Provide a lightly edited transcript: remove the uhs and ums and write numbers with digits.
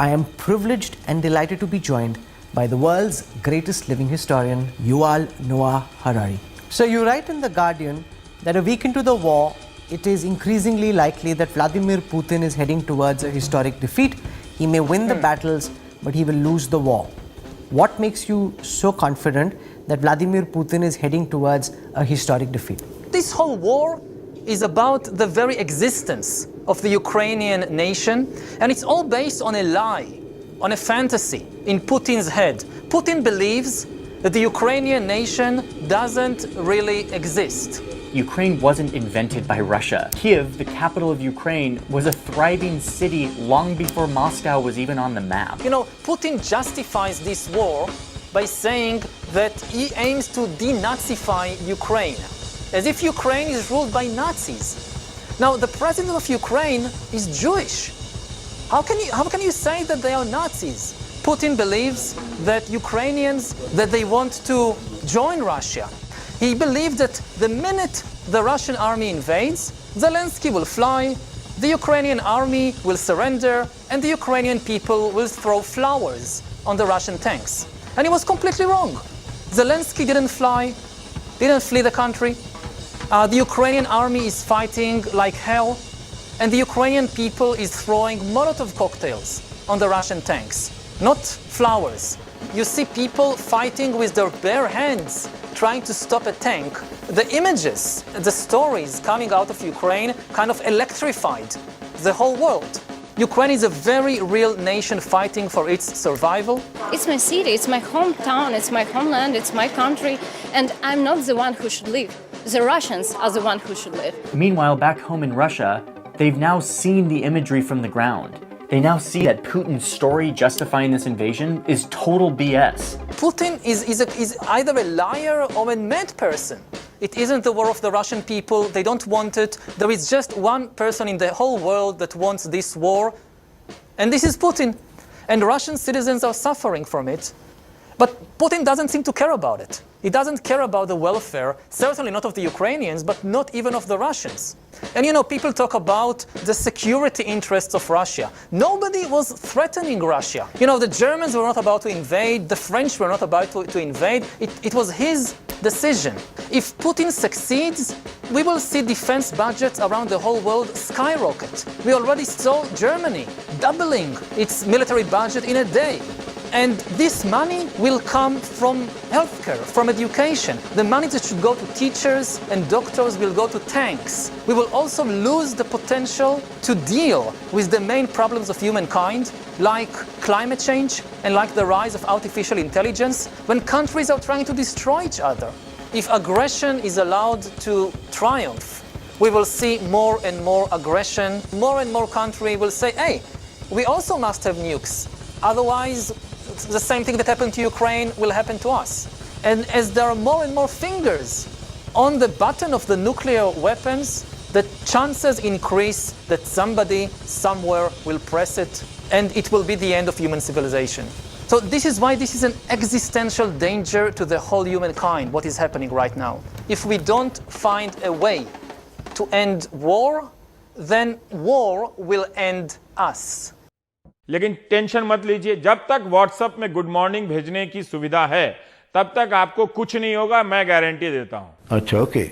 I am privileged and delighted to be joined by the world's greatest living historian, Yuval Noah Harari. So you write in The Guardian that a week into the war, it is increasingly likely that Vladimir Putin is heading towards a historic defeat. He may win the battles, but he will lose the war. What makes you so confident that Vladimir Putin is heading towards a historic defeat? This whole war is about the very existence of the Ukrainian nation, and it's all based on a lie, on a fantasy in Putin's head. Putin believes that the Ukrainian nation doesn't really exist. Ukraine wasn't invented by Russia. Kiev, the capital of Ukraine, was a thriving city long before Moscow was even on the map. You know, Putin justifies this war by saying that he aims to denazify Ukraine, as if Ukraine is ruled by Nazis. Now, the president of Ukraine is Jewish. How can you say that they are Nazis? Putin believes that Ukrainians, that they want to join Russia. He believed that the minute the Russian army invades, Zelensky will fly, the Ukrainian army will surrender, and the Ukrainian people will throw flowers on the Russian tanks. And he was completely wrong. Zelensky didn't fly, didn't flee the country. The Ukrainian army is fighting like hell, and the Ukrainian people is throwing Molotov cocktails on the Russian tanks, not flowers. You see people fighting with their bare hands, trying to stop a tank. The images, the stories coming out of Ukraine kind of electrified the whole world. Ukraine is a very real nation fighting for its survival. It's my city, it's my hometown, it's my homeland, it's my country, and I'm not the one who should leave. The Russians are the one who should leave. Meanwhile, back home in Russia, they've now seen the imagery from the ground. They now see that Putin's story justifying this invasion is total BS. Putin is either a liar or a mad person. It isn't the war of the Russian people. They don't want it. There is just one person in the whole world that wants this war, and this is Putin. And Russian citizens are suffering from it. But Putin doesn't seem to care about it. He doesn't care about the welfare, certainly not of the Ukrainians, but not even of the Russians. And you know, people talk about the security interests of Russia. Nobody was threatening Russia. You know, the Germans were not about to invade, the French were not about to invade. It was his decision. If Putin succeeds, we will see defense budgets around the whole world skyrocket. We already saw Germany doubling its military budget in a day. And this money will come from healthcare, from education. The money that should go to teachers and doctors will go to tanks. We will also lose the potential to deal with the main problems of humankind, like climate change and like the rise of artificial intelligence, when countries are trying to destroy each other. If aggression is allowed to triumph, we will see more and more aggression. More and more countries will say, hey, we also must have nukes. Otherwise, the same thing that happened to Ukraine will happen to us. And as there are more and more fingers on the button of the nuclear weapons, the chances increase that somebody somewhere will press it, and it will be the end of human civilization. So this is why this is an existential danger to the whole humankind, what is happening right now. If we don't find a way to end war, then war will end us. लेकिन tension मत लीजिए, जब तक WhatsApp में good morning भेजने की सुविधा है तब तक आपको कुछ नहीं होगा, मैं गारंटी देता हूं। अच्छा, ओके।